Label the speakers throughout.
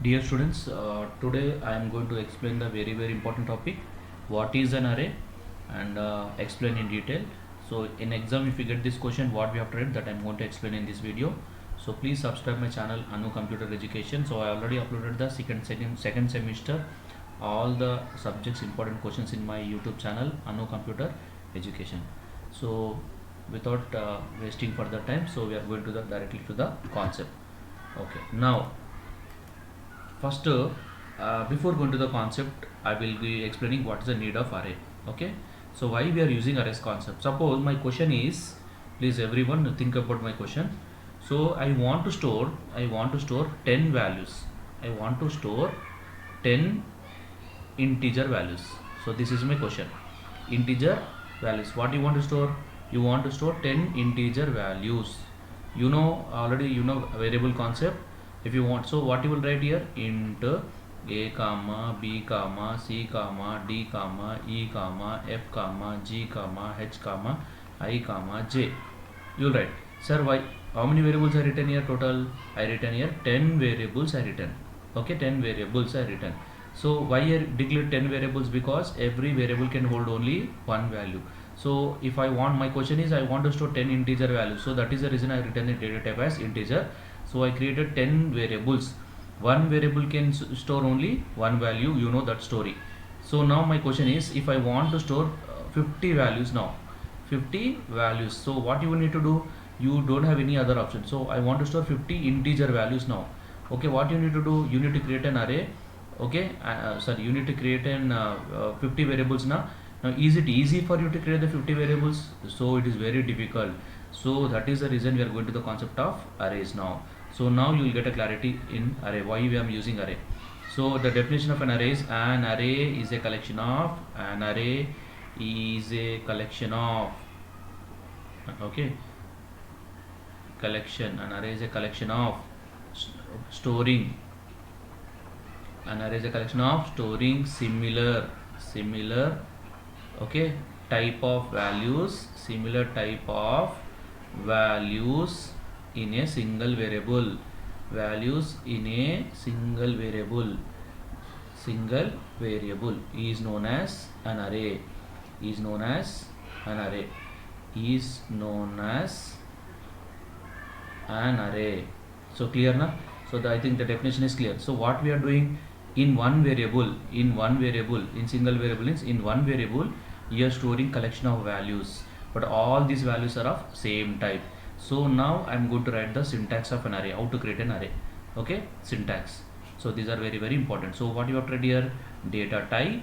Speaker 1: Dear students, today I am going to explain the very important topic, what is an array, and explain in detail. So in exam if you get this question, what we have to write, that I am going to explain in this video. So please subscribe my channel Anu Computer Education. So I already uploaded the second semester all the subjects important questions in my YouTube channel Anu Computer Education. So without wasting further time, so we are going to directly to the concept. Okay, now first, before going to the concept, I will be explaining what is the need of array. Okay, so why we are using arrays concept. Suppose my question is, please everyone think about my question. So I want to store 10 values. I want to store 10 integer values. So this is my question. Integer values. What you want to store? You want to store 10 integer values. You know already, you know variable concept. If you want, so what you will write here, int a comma b comma c comma d comma e comma f comma g comma h comma I comma j. You will write, sir, why, how many variables I written here total? I written here 10 variables I written. Okay, 10 variables I written. So why I declared 10 variables? Because every variable can hold only one value. So if I want, my question is I want to store 10 integer values, so that is the reason I written the data type as integer. So I created 10 variables. One variable can store only one value, you know that story. So now my question is, if I want to store 50 values now, 50 values, so what you will need to do, you don't have any other option. So I want to store 50 integer values now. Okay, what you need to do, you need to create an array. Okay, sorry, you need to create an 50 variables now. Now is it easy for you to create the 50 variables? So it is very difficult. So that is the reason we are going to the concept of arrays now. So now you will get a clarity in array, why we are using array. So the definition of an array is, an array is a collection of, okay, collection, an array is a collection of storing, an array is a collection of storing similar, okay, type of values, similar type of values in a single variable, values in a single variable is known as an array, is known as an array, is known as an array. So clear now? So I think the definition is clear. So what we are doing, in one variable, in single variable, in one variable you are storing collection of values, but all these values are of same type. So now I am going to write the syntax of an array, how to create an array. Okay, syntax. So these are very important. So what you have to write here, data type.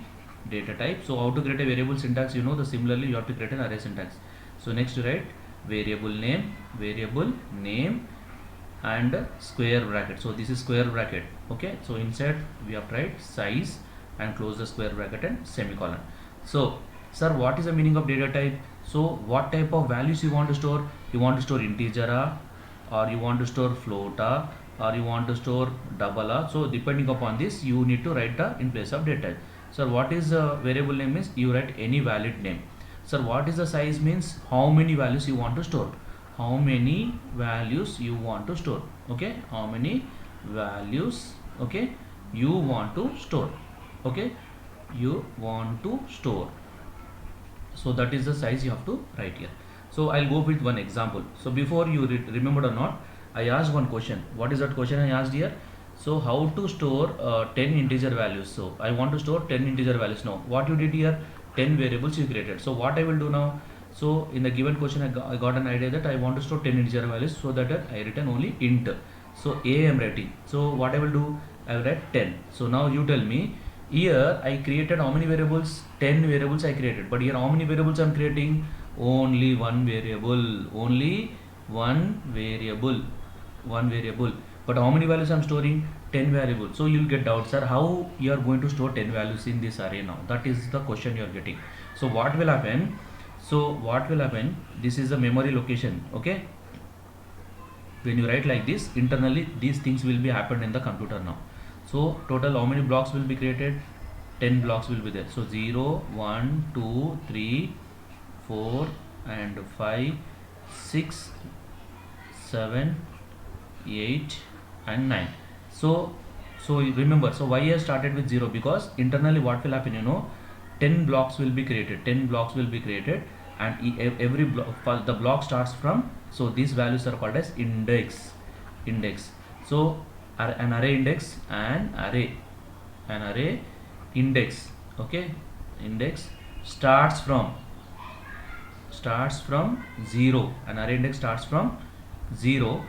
Speaker 1: So how to create a variable syntax, you know, the similarly you have to create an array syntax. So next you write variable name and square bracket. So this is square bracket. Okay, so inside we have to write size and close the square bracket and semicolon. So sir, what is the meaning of data type? So what type of values you want to store? You want to store integer, or you want to store float, or you want to store double. So depending upon this you need to write the in place of data type. Sir, what is the variable name means? You write any valid name. Sir, what is the size means? How many values you want to store? How many values you want to store? Okay, how many values, okay, you want to store. Okay, you want to store. So that is the size you have to write here. So I'll go with one example. So before you remembered or not, I asked one question. What is that question I asked here? So how to store 10 integer values? So I want to store 10 integer values now. What you did here, 10 variables you created. So what I will do now, so in the given question I got an idea that I want to store 10 integer values, so that I written only int. So a I am writing. So what I will do, I will write 10. So now you tell me, here I created how many variables? 10 variables I created, but here how many variables I am creating? Only one variable, but how many values I am storing? 10 variables. So you'll get doubt, sir, how you are going to store 10 values in this array now? That is the question you are getting. So what will happen? This is the memory location. Okay, when you write like this, internally these things will be happened in the computer now. So total how many blocks will be created? 10 blocks will be there. So 0 1 2 3 4 and 5 6 7 8 and 9. So So remember, so why I started with 0? Because internally what will happen, 10 blocks will be created, 10 blocks will be created, and every block, the block starts from, so these values are called as index. So an array index and an array index, okay, index starts from 0. An array index starts from 0,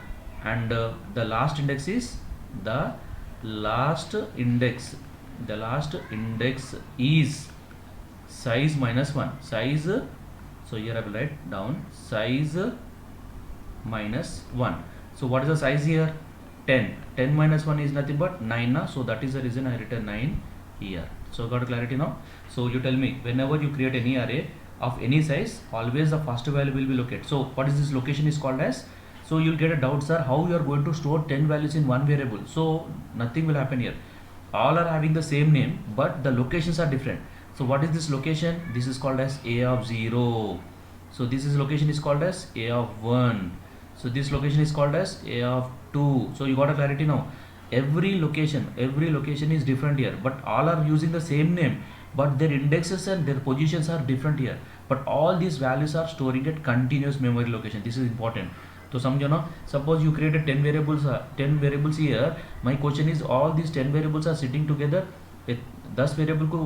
Speaker 1: and the last index is the last index is size minus 1, size, so here I will write down size minus 1. So what is the size here? 10 minus 1 is nothing but 9 na? So that is the reason I written 9 here. So got clarity now? So you tell me, whenever you create any array of any size, always the first value will be located. So what is this location is called as? So you'll get a doubt, sir, how you are going to store 10 values in one variable? So nothing will happen here. All are having the same name, but the locations are different. So what is this location? This is called as a of 0. So this is location is called as a of 1. So this location is called as a of 2. So you got a clarity now? Every location is different here, but all are using the same name, but their indexes and their positions are different here. But all these values are storing at continuous memory location. This is important. तो समझो ना, suppose you created 10 variables here. My question is, all these 10 variables are sitting together. 10 variable को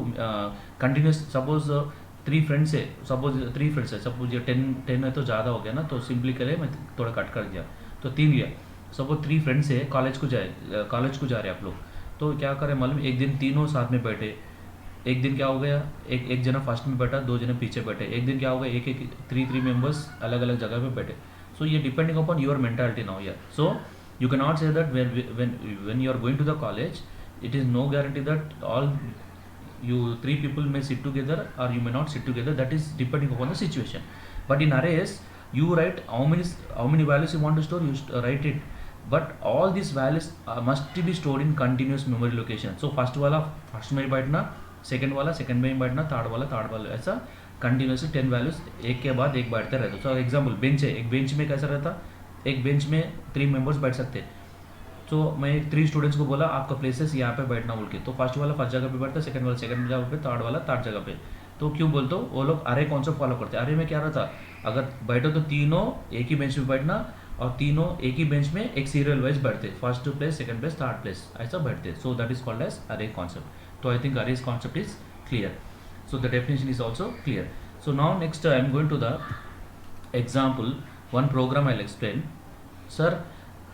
Speaker 1: continuous, suppose 3 friends है, suppose ये 10 है तो ज़्यादा हो गया ना, तो सिंपली करे मैं थोड़ा कट कर दिया तो 3 लिया. सपोज 3 फ्रेंड्स है, कॉलेज को जा रहे हैं आप लोग, तो क्या करें मालूम, एक दिन तीनों साथ में बैठे. एक दिन क्या हो गया, एक जना फर्स्ट में बैठा, 2 जने पीछे बैठे. एक दिन क्या हो गया, एक 3 मेंबर्स अलग अलग जगह पे बैठे. So ये depending upon your mentality now here. So you cannot say that when you are going to the college, it is no guarantee that all you 3 people may sit together or you may not sit together. That is depending upon the situation. But in arrays, you write how many values you want to store, you write it. But all these values must be stored in continuous memory location. So first वाला first में बैठना, second वाला second में बैठना, third वाला ऐसा continuously 10 values एक के बाद एक बैठते रहते. सो एग्जाम्पल बेंच है, एक बेंच में कैसा रहता, एक बेंच में 3 मेंबर्स बैठ सकते. तो मैं 3 स्टूडेंट्स को बोला आपका प्लेसेस यहाँ पे बैठना बोल के, तो फर्स्ट वाला फर्स्ट जगह पे बैठता, सेकंड वाला सेकंड जगह पे, थर्ड वाला थर्ड जगह पे. तो क्यों बोलते हो, वो लोग अरे कॉन्सेप्ट फॉलो करते हैं. अरे में क्या रहता, अगर बैठो तो तीनों एक ही बेंच में बैठना, और तीनों एक ही बेंच में एक सीरियल वाइज बैठते, first place, second place, third place, ऐसा बैठते. So that is called as array concept. तो I think arrays concept is clear. So the definition is also clear. So now next I am going to the example, one program I'll explain. Sir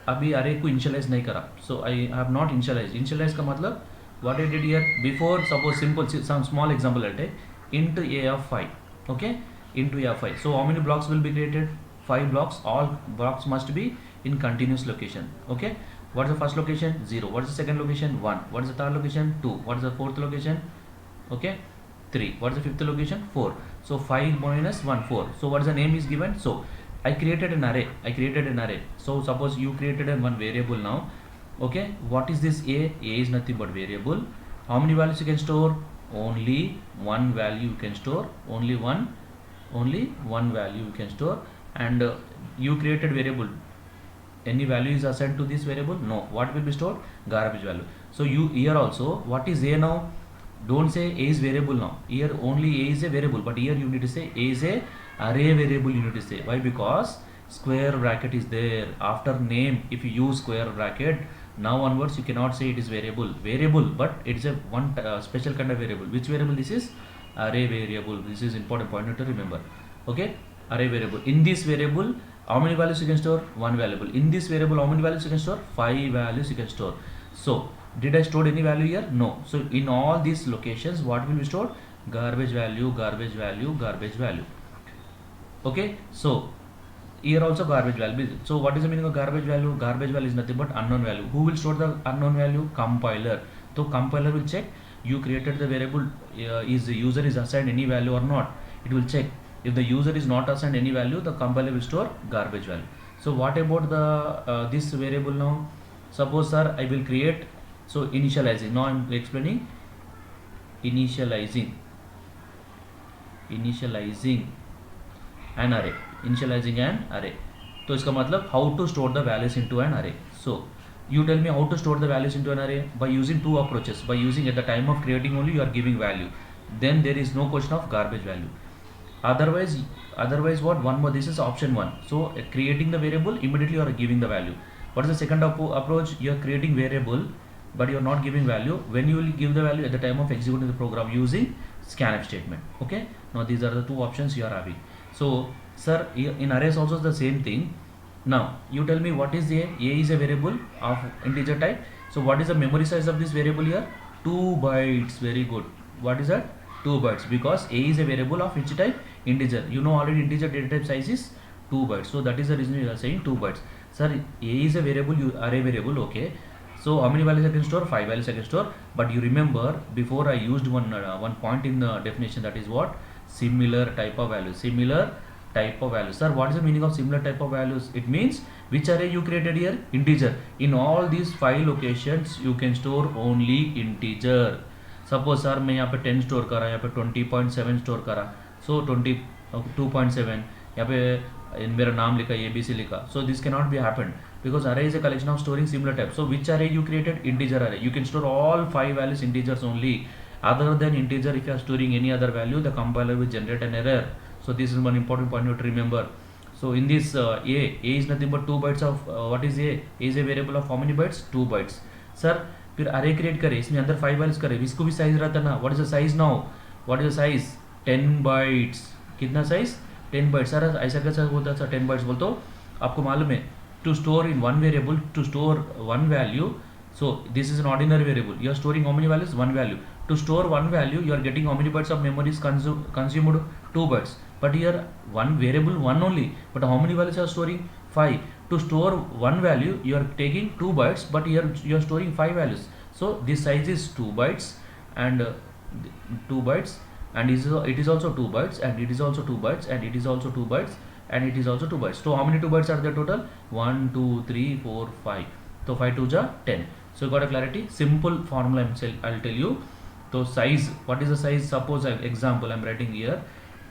Speaker 1: अभी array को initialize नहीं करा, so I have not initialized. Initialize का मतलब what I did here before, suppose simple some small example I'll take, int a of 5, okay, into a of 5. So how many blocks will be created? 5 blocks. All blocks must be in continuous location. Okay, what is the first location? 0. What is the second location? 1. What is the third location? 2. What is the fourth location? Okay, 3. What is the fifth location? 4. So 5 minus 1, 4. So what is the name is given? So I created an array. So suppose you created one variable now. Okay, what is this a? A is nothing but variable. How many values you can store? Only one value you can store. Only one value you can store. And you created variable. Any value is assigned to this variable? No. What will be stored? Garbage value. So you here also, what is a now? Don't say a is variable now. Here only a is a variable, but here you need to say a is a array variable. You need to say why? Because square bracket is there after name. If you use square bracket, now onwards you cannot say it is variable, but it's a one special kind of variable. Which variable this is? Array variable. This is important point to remember. Okay, array variable. In this variable, how many values you can store? One variable. In this variable, how many values you can store? 5 values you can store. So did I store any value here? No. So in all these locations, what will be stored? Garbage value. Okay, so here also garbage value. So what is the meaning of garbage value? Garbage value is nothing but unknown value. Who will store the unknown value? Compiler. So compiler will check you created the variable, is the user is assigned any value or not. It will check. If the user is not assigned any value, the compiler will store garbage value. So what about the this variable now? Suppose sir I will create, so initializing. Now I am explaining initializing an array. तो इसका मतलब how to store the values into an array. So You tell me how to store the values into an array by using two approaches. By using at the time of creating only you are giving value, then there is no question of garbage value. Otherwise what, one more, this is option one. So creating the variable, immediately you are giving the value. What is the second approach? You are creating variable but you are not giving value. When you will give the value at the time of executing the program using scanf statement. Okay, now these are the two options you are having. So sir, in arrays also the same thing. Now you tell me what is a is a variable of integer type. So what is the memory size of this variable here? 2 bytes. Very good. What is that? 2 bytes, because a is a variable of which type? Integer. You know already integer data type size is 2 bytes. So that is the reason you are saying 2 bytes. Sir, a is a variable, array variable. Okay, so how many values I can store? 5 values I can store. But you remember before I used one point in the definition, that is what? Similar type of values. Similar type of values. Sir, what is the meaning of similar type of values? It means which array you created here? Integer. In all these 5 locations you can store only integer. Suppose sir मैं यहाँ पे 10 store करा, यहाँ पे 20.7 store करा, सो 22.7 यहाँ पे मेरा नाम लिखा, ABC लिखा. So this can not be happened because array is a collection of storing similar types. So which array you created? Integer array. You can store all 5 values integers only. Other than integer, if you are storing any other value, the compiler will generate an error. So this is one important point you have to remember. So in this a is nothing but 2 bytes of what is a? A is a variable of how many bytes? 2 bytes. Sir, फिर array create करे, इसमें अंदर 5 values करे, इसको भी size रहता ना. What is the size now? What is the size? 10 bytes. कितना size? 10 bytes. सर ऐसा कैसा होता है? 10 bytes बोल तो आपको मालूम है, to store in one variable, to store one value. So this is an ordinary variable. You are storing how many values? One value. To store one value, you are getting how many bytes of memory is consumed? 2 bytes. But here one variable, one only. But how many values you are storing? 5. To store one value, you are taking 2 bytes, but here you are storing 5 values. So this size is 2 bytes and 2 bytes, and it is also 2 bytes, and it is also 2 bytes, and it is also 2 bytes, and it is also 2 bytes. So how many 2 bytes are there total? 1, 2, 3, 4, 5. So 5 2 ja 10. So you got a clarity? Simple formula I'll tell you. So size, what is the size? Suppose example I'm writing here,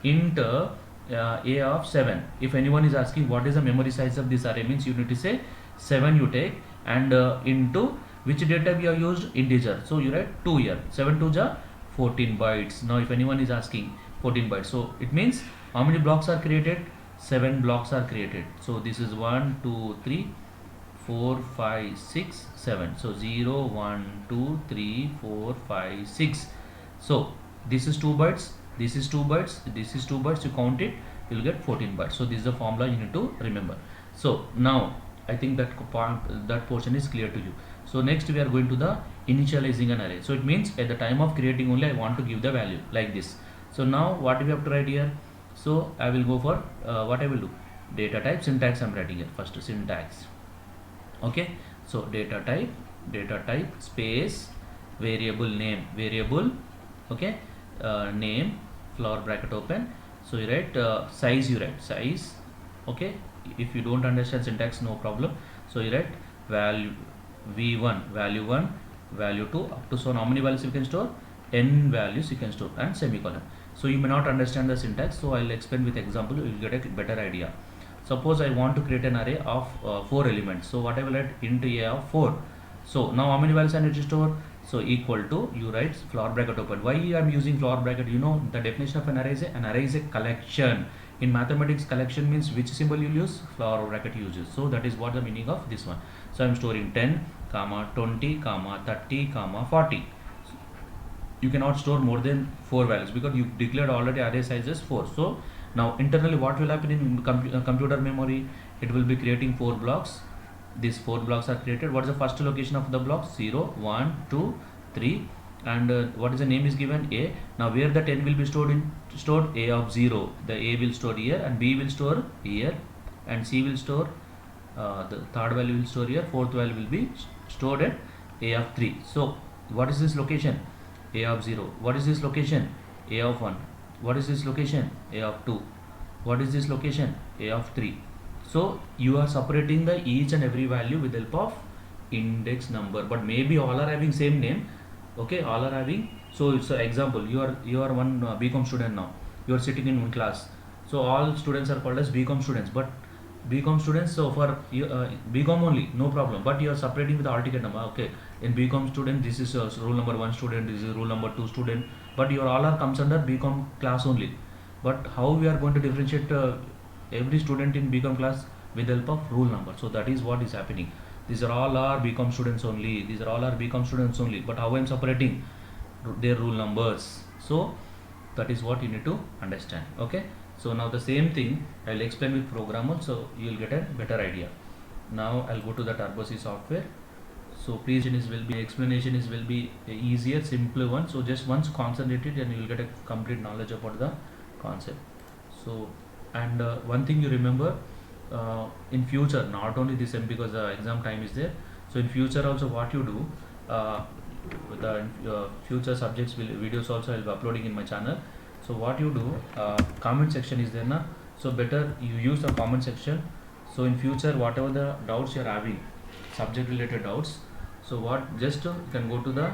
Speaker 1: int a of 7. If anyone is asking what is the memory size of this array, means you need to say 7 you take, and into which data type you have used? Integer. So you write 2 here. 7 2 ja 14 bytes. Now if anyone is asking 14 bytes, so it means how many blocks are created? 7 blocks are created. So this is 1 2 3 4 5 6 7. So 0 1 2 3 4 5 6. So this is 2 bytes, this is 2 bytes, this is 2 bytes. You count it, you will get 14 bytes. So this is the formula you need to remember. So now I think that portion is clear to you. So next we are going to the initializing an array. So it means at the time of creating only I want to give the value like this. So now what do we have to write here? So I will go for what I will do, data type. Syntax I'm writing here first. Syntax. Okay, so data type space variable name, variable, okay, name, flower bracket open. So you write size, you write size. Okay, if you don't understand syntax, no problem. So you write value v1, value 1, value 2, up to so how many values you can store? N values you can store, and semicolon. So you may not understand the syntax, so I'll explain with example, you will get a better idea. Suppose I want to create an array of 4 elements. So what I will write? Int a of 4. So now how many values I need to store? So equal to, you write flower bracket open. Why I am using flower bracket? You know the definition of an array is a collection. In mathematics, collection means which symbol you use? Flower bracket uses. So that is what the meaning of this one. So I am storing 10, 20, 30, 40. You cannot store more than 4 values because you declared already array size is 4. So now internally what will happen in computer memory? It will be creating 4 blocks. These 4 blocks are created. What is the first location of the blocks? 0, 1, 2, 3, and what is the name is given? A. Now where the 10 will be stored A of 0. The A will store here, and B will store here, and C will store the third value will store here, fourth value will be stored at A of 3. So what is this location? A of 0. What is this location? A of 1. What is this location? A of 2. What is this location? A of 3. So you are separating the each and every value with the help of index number, but maybe all are having same name. Okay, all are having. So it's an example. You are one BCom student now. You are sitting in one class. So all students are called as BCom students, but BCom students, so for you, BCom only, no problem. But you are separating with the hall ticket number. Okay, in BCom student, this is rule number 1 student, this is rule number 2 student. But your all are comes under BCom class only. But how we are going to differentiate every student in BCom class with the help of rule number? So that is what is happening. These are all our BCom students only. These are all our BCom students only. But how I am separating their rule numbers? So that is what you need to understand. Okay. So now the same thing I will explain with program so you will get a better idea. Now I'll go to the Turbo C software. So please explanation is will be a easier, simpler one. So just once concentrate it and you will get a complete knowledge about the concept. So and one thing you remember in future, not only this sem because the exam time is there. So in future also what you do, the future subjects videos also I'll be uploading in my channel. So what you do, comment section is there na, so better you use the comment section. So in future whatever the doubts you are having, subject related doubts, so what just you can go to the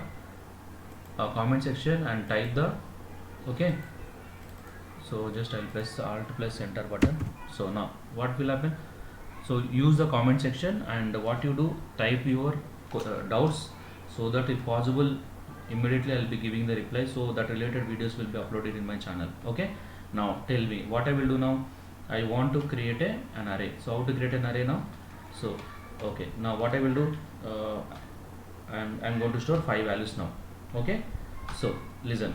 Speaker 1: comment section and type the, okay. So just I'll press alt plus enter button. So now what will happen, so use the comment section and what you do, type your doubts, so that if possible immediately I'll be giving the reply, so that related videos will be uploaded in my channel. Okay, now tell me what I will do now. I want to create an array. So how to create an array now? So okay, now what I will do, I'm going to store 5 values now. Okay, so listen,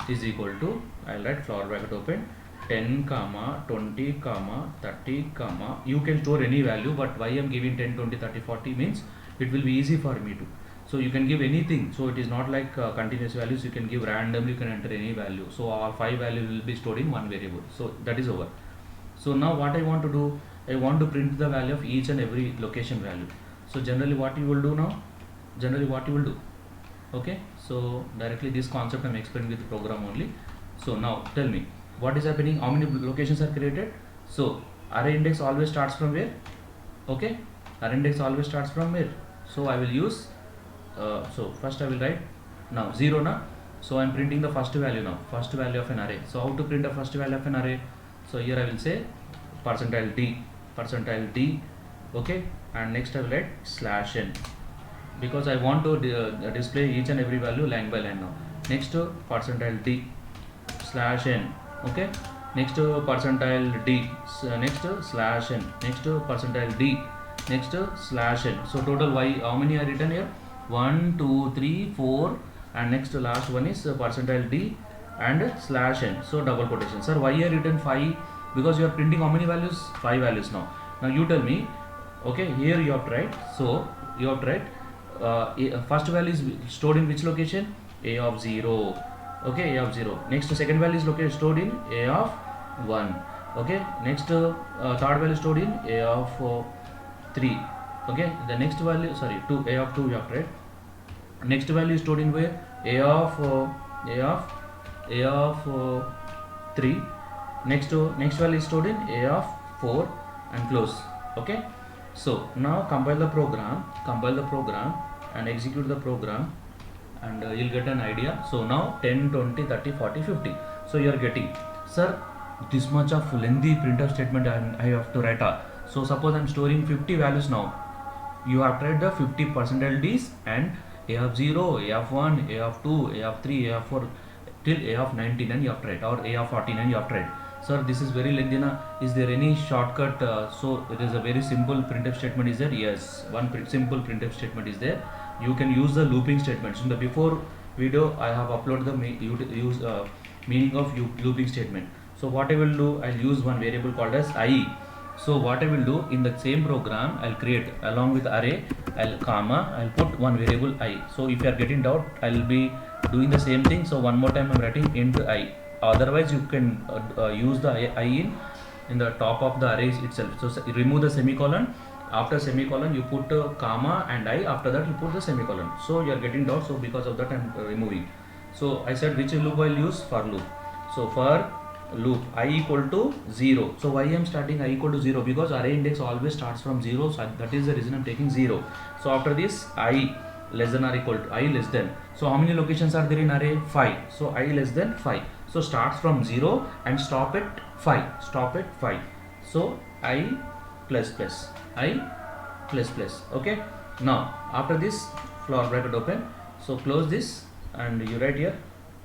Speaker 1: is equal to, I'll write flower bracket open 10 comma 20 comma 30 comma, you can store any value, but why I'm giving 10 20 30 40 means it will be easy for me to. So you can give anything, so it is not like continuous values, you can give randomly, you can enter any value. So all 5 values will be stored in one variable. So that is over. So now what I want to do, I want to print the value of each and every location value. So generally what you will do now, okay. So directly this concept I'm explaining with the program only. So now tell me what is happening, how many locations are created. So array index always starts from where? Okay, array index always starts from where? So I will use so first I will write now 0 now. So I'm printing the first value now, first value of an array. So how to print the first value of an array? So here I will say percentile D, okay, and next I will write slash n, because I want to display each and every value line by line now. Next percentile D slash n, okay, next percentile D, next slash n, next percentile D, next slash n. So total y, how many are written here? 1 2 3 4, and next last one is percentile D and slash n. So double quotation. Sir, why are written 5? Because you are printing how many values? 5 values now. Now you tell me, okay, here you have to write. So you have to write first value is stored in which location? A of 0, okay, A of 0. Next second value is located stored in A of 1, okay. Next third value stored in A of 3, okay. The next value, sorry, 2, A of 2 you have to write. Next value is stored in where? A of 3. Next value is stored in A of 4 and close. Okay. So now compile the program and execute the program, and you'll get an idea. So now 10 20 30 40 50. So you are getting, sir, this much of lengthy printf statement I have to write. So suppose I'm storing 50 values now. You have to write the 50 percentile D's and A of 0, A of 1, A of 2, A of 3, A of 4 till A of 99 you have to write, or A of 49 you have to write. Sir, this is very lengthy na. Is there any shortcut? So it is a very simple printf statement is there. Yes, one simple printf statement is there. You can use the looping statements. In the before video I have uploaded the meaning of looping statement. So what I will do, I'll use one variable called as I. So what I will do, in the same program I'll create along with array, I'll put one variable I. So if you are getting doubt, I'll be doing the same thing. So one more time I'm writing int I. Otherwise you can use the I in the top of the array itself. So remove the semicolon. After semicolon you put comma and I. After that you put the semicolon. So you are getting doubt. So because of that I'm removing. So I said which loop I'll use? For loop. So for loop I equal to 0. So why I am starting I equal to 0? Because array index always starts from 0. So that is the reason I'm taking 0. So after this I less than or equal to I less than. So how many locations are there in array? 5. So I less than 5. So starts from 0 and stop at 5. So I plus plus, I plus plus. Okay, now after this flower bracket open, so close this and you write here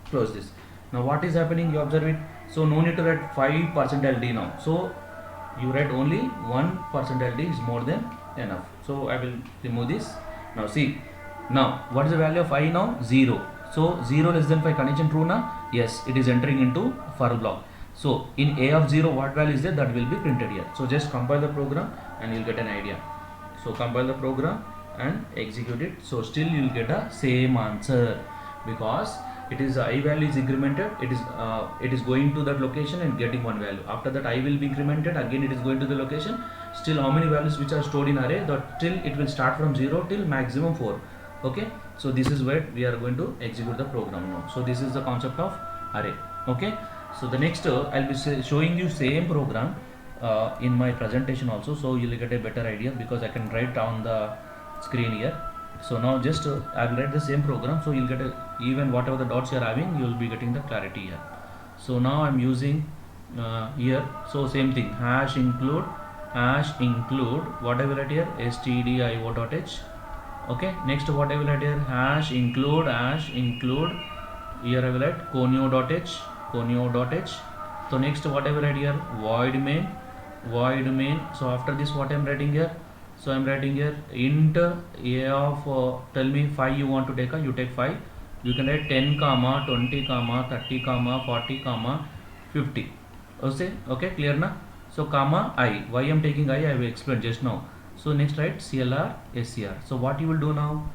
Speaker 1: close this. Now what is happening, you observe it. So no need to write 5 percentile d now, so you write only 1 percentile d is more than enough. So I will remove this. Now see, now what is the value of I now? 0. So 0 less than 5 condition true now? Yes, it is entering into for block. So in a of 0 what value is there, that will be printed here. So just compile the program and you'll get an idea. So compile the program and execute it. So still you will get a same answer, because it is I value is incremented, it is going to that location and getting one value. After that I will be incremented, again it is going to the location. Still how many values which are stored in array, that till it will start from 0 till maximum 4. Okay, so this is where we are going to execute the program now. So this is the concept of array. Okay, so the next I'll be showing you same program in my presentation also, so you'll get a better idea, because I can write on the screen here. So now just I will write the same program, so you'll get even whatever the dots you're having, you'll be getting the clarity here. So now I'm using here, so same thing, hash include what I will write here, stdio.h. okay, next what I will write here, hash include here I will write conio.h. So next what I will write here, void main. So after this what I'm writing here, so I'm writing here int a of tell me 5 you want to take, you take 5. You can write 10 comma 20 comma 30 comma 40 comma 50. Okay, clear na? So comma I, why I'm taking I will explain just now. So next write CLR SCR. So what you will do now,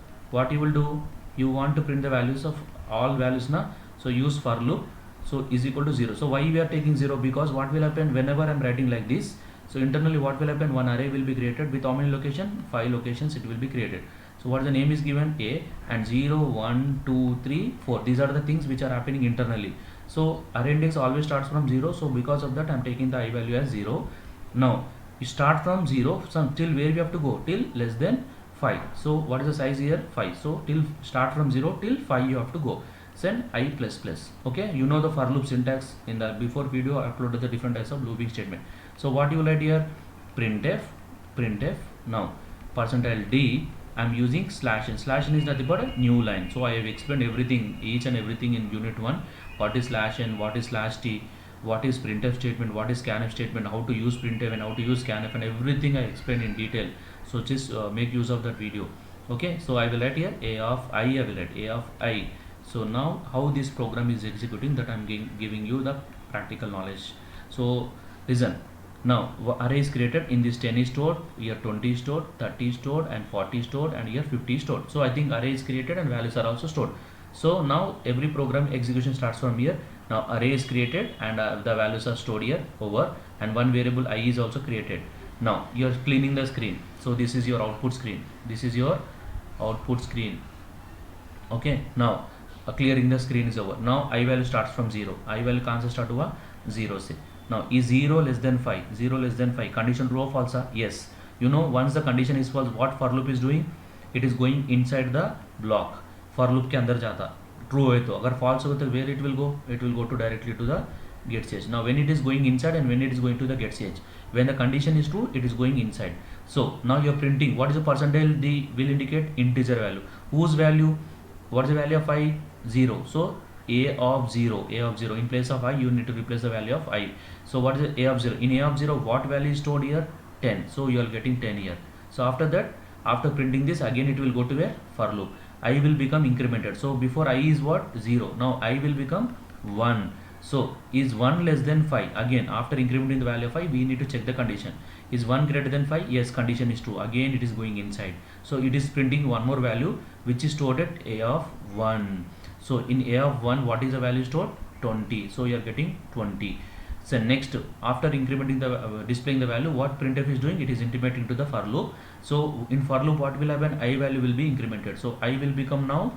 Speaker 1: you want to print the values of all values na, so use for loop. So is equal to 0. So why we are taking 0, because what will happen whenever I'm writing like this, so internally what will happen, one array will be created with how many location, 5 locations it will be created. So what the name is given, A, and 0 1 2 3 4, these are the things which are happening internally. So array index always starts from 0, so because of that I'm taking the I value as 0. Now you start from 0, so till where we have to go, till less than 5. So what is the size here, 5. So till start from 0 till 5 you have to go. Send I plus plus. Okay, you know the for loop syntax. In the before video I uploaded the different types of looping statement. So what you will write here, printf. Now percentile d, I'm using slash n. Slash n is nothing but a new line. So I have explained everything, each and everything in unit 1. What is slash n, what is slash t, what is printf statement, what is scanf statement, how to use printf and how to use scanf, and everything I explained in detail. So just make use of that video. Okay, so I will write here a of I will write a of I. So now how this program is executing, that I'm giving you the practical knowledge. So listen, now array is created, in this 10 is stored, here 20 is stored, 30 is stored, and 40 is stored, and here 50 is stored. So I think array is created and values are also stored. So now every program execution starts from here. Now array is created and the values are stored here over, and one variable I is also created. Now you are cleaning the screen. So this is your output screen. Okay, now clearing the screen is over. Now I value starts from 0. I value can start to 0 say. Now is 0 less than 5? 0 less than 5. Condition true or false? Yes. You know, once the condition is false, what for loop is doing? It is going inside the block. For loop के अंदर जाता. True है तो. अगर false हो तो where it will go? It will go to directly to the get stage. Now when it is going inside and when it is going to the get stage. When the condition is true, it is going inside. So now you are printing. What is the percentile? The will indicate integer value. Whose value? What is the value of I? 0. So a of 0. In place of I, you need to replace the value of I. So what is a of 0? In a of 0, what value is stored here? 10. So you are getting 10 here. So after that, after printing this, again it will go to a for loop. I will become incremented. So before I is what? 0. Now I will become 1. So is 1 less than 5? Again, after incrementing the value of I, we need to check the condition. Is 1 greater than 5? Yes, condition is true. Again, it is going inside. So it is printing one more value which is stored at a of 1. So in a of 1, what is the value stored? 20. So you are getting 20. So next, after incrementing the displaying the value, what printf is doing? It is intimating to the for loop. So in for loop, what will happen? I value will be incremented. So I will become now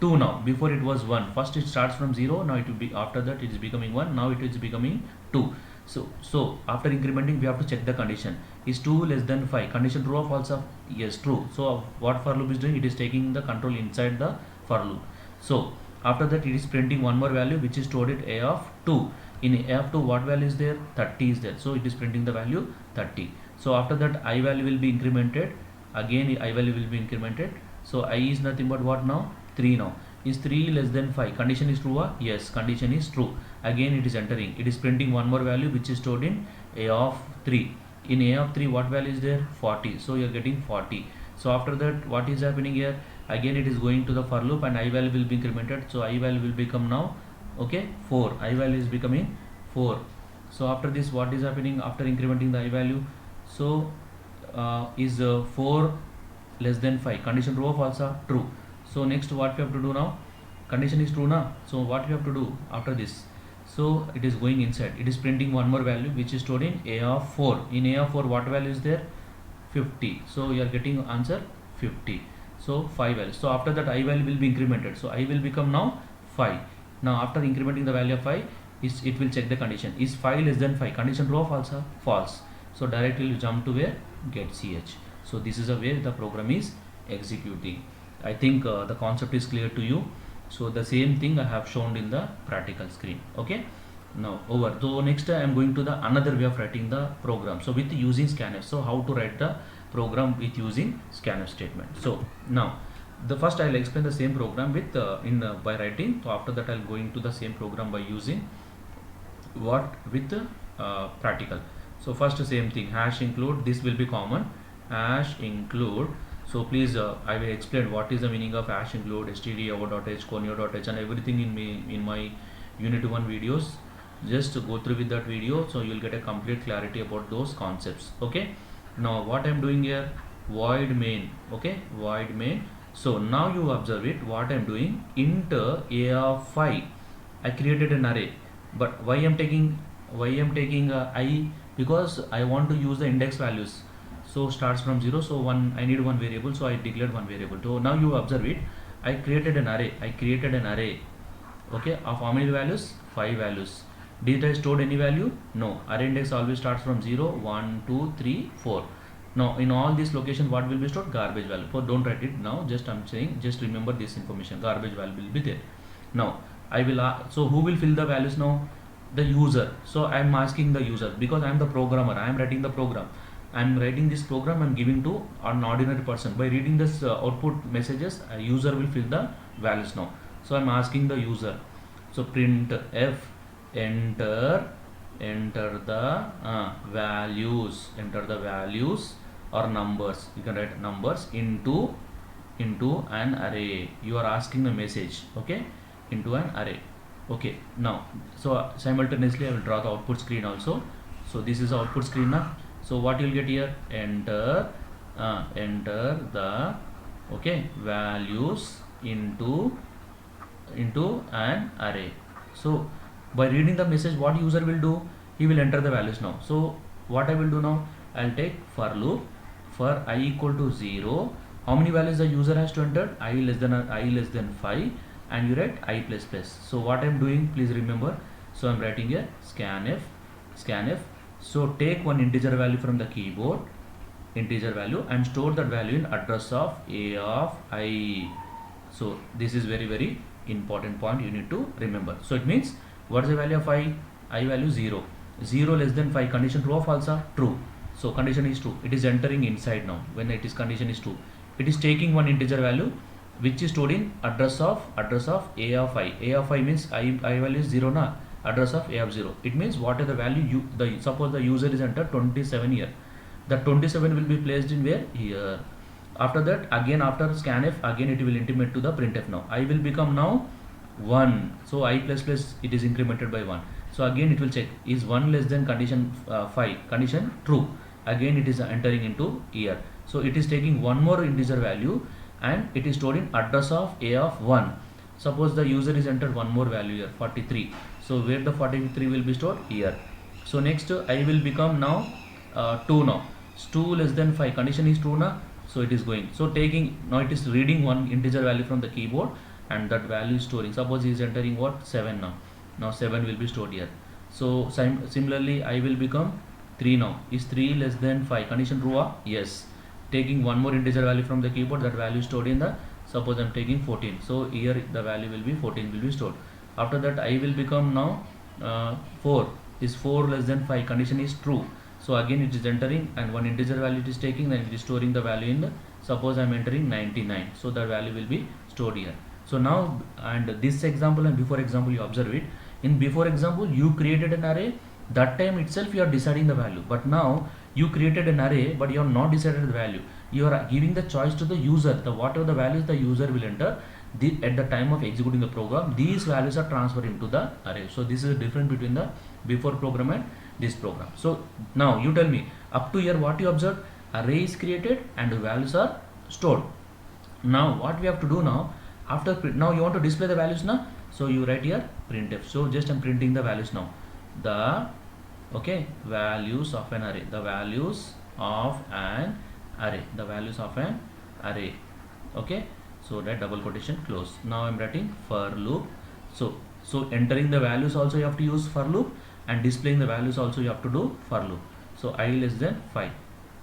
Speaker 1: 2 now. Before it was 1. First it starts from 0. Now it will be, after that it is becoming 1. Now it is becoming 2. So after incrementing, we have to check the condition. Is 2 less than 5? Condition true or false? Yes, true. So what for loop is doing? It is taking the control inside the for loop. So after that it is printing one more value which is stored at a of 2. In a of 2, what value is there? 30 is there. So it is printing the value 30. So after that I value will be incremented, again I value will be incremented. So I is nothing but what now? 3 now. Is 3 less than 5? Condition is true? Yes, condition is true. Again it is entering. It is printing one more value which is stored in A of 3. In A of 3 what value is there? 40. So you are getting 40. So after that what is happening here? Again it is going to the for loop and I value will be incremented. So I value will become now, okay, 4. I value is becoming 4. So after this what is happening after incrementing the I value? So is 4 less than 5? Condition true or false? True. So next what we have to do now? Condition is true now. So what we have to do after this? So it is going inside. It is printing one more value which is stored in A of 4. In A of 4 what value is there? 50. So you are getting answer 50. So 5 values. So after that I value will be incremented. So I will become now 5. Now after incrementing the value of 5, it will check the condition. Is 5 less than 5? Condition true or false? False. So directly you jump to where? Get ch. So this is a way the program is executing. I think the concept is clear to you. So the same thing I have shown in the practical screen. Okay. Now over. So next I am going to the another way of writing the program. So with using scanf. So how to write the program with using scanf statement. So now the first I will explain the same program with by writing. So after that I will go into the same program by using what with practical. So first same thing, hash include, this will be common, hash include. So please I will explain what is the meaning of hash include, stdio.h, conio.h and everything in my unit 1 videos. Just go through with that video, so you will get a complete clarity about those concepts. Okay, now what I am doing here, void main. Okay, void main. So now you observe it, what I am doing, int a of 5, I created an array. But why I am taking I? Because I want to use the index values. So starts from 0. So I need one variable. So I declared one variable. So now you observe it. I created an array. Okay, of how many values? 5 values. Did I stored any value? No. Array index always starts from 0, 1, 2, 3, 4. Now in all these locations what will be stored? Garbage value. So don't write it now. Just I'm saying. Just remember this information. Garbage value will be there. Now I will so who will fill the values now? The user. So I am asking the user because I am the programmer. I am writing the program. I am writing this program. I am giving to an ordinary person. By reading this output messages, a user will fill the values now. So I am asking the user. So print f, enter the values. Enter the values or numbers. You can write numbers into an array. You are asking the message. Okay, into an array. Okay, now so simultaneously I will draw the output screen also. So this is the output screen now. So what you will get here, enter the values into an array. So by reading the message, what user will do, he will enter the values now. So what I will do now, I will take for loop for I equal to 0. How many values the user has to enter? I less than 5. And you write I plus plus. So what I am doing, please remember. So I am writing a scanf. So take one integer value from the keyboard, integer value, and store that value in address of A of I. So this is very, very important point you need to remember. So it means what is the value of I? I value 0. 0 less than 5. Condition true or false? True. So condition is true. It is entering inside now. When it is condition is true, it is taking one integer value which is stored in address of A of I. A of I means I value is 0 na, address of A of 0. It means what is the value suppose the user is entered 27 here. The 27 will be placed in where? Here. After that again after scanf again it will intimate to the printf now. I will become now 1. So I plus plus it is incremented by 1. So again it will check is 1 less than condition 5. Condition true. Again it is entering into here. So it is taking one more integer value and it is stored in address of A of 1. Suppose the user is entered one more value here, 43. So where the 43 will be stored? Here. So next I will become now 2 now. 2 less than 5. Condition is true now. So it is going. So taking now it is reading one integer value from the keyboard and that value is storing. Suppose he is entering what? 7 now. Now 7 will be stored here. So similarly I will become 3 now. Is 3 less than 5? Condition true or? Yes. Taking one more integer value from the keyboard, that value is stored in the, suppose I am taking 14. So here the value will be 14 will be stored. After that I will become now 4. Is 4 less than 5? Condition is true. So again it is entering, and one integer value it is taking, then it is storing the value in the, suppose I am entering 99, so the value will be stored here. So now, and this example and before example, you observe it. In before example you created an array, that time itself you are deciding the value, but now you created an array but you have not decided the value. You are giving the choice to the user, the whatever the values the user will enter, at the time of executing the program, these values are transferred into the array. So this is the difference between the before program and this program. So now you tell me, up to here what you observed, array is created and the values are stored. Now what we have to do now, after now you want to display the values now, so you write here printf. So just I'm printing the values now, the values of an array, the values of an array, the values of an array. Okay, so that double quotation close. Now I'm writing for loop. So entering the values also you have to use for loop, and displaying the values also you have to do for loop. So I less than 5.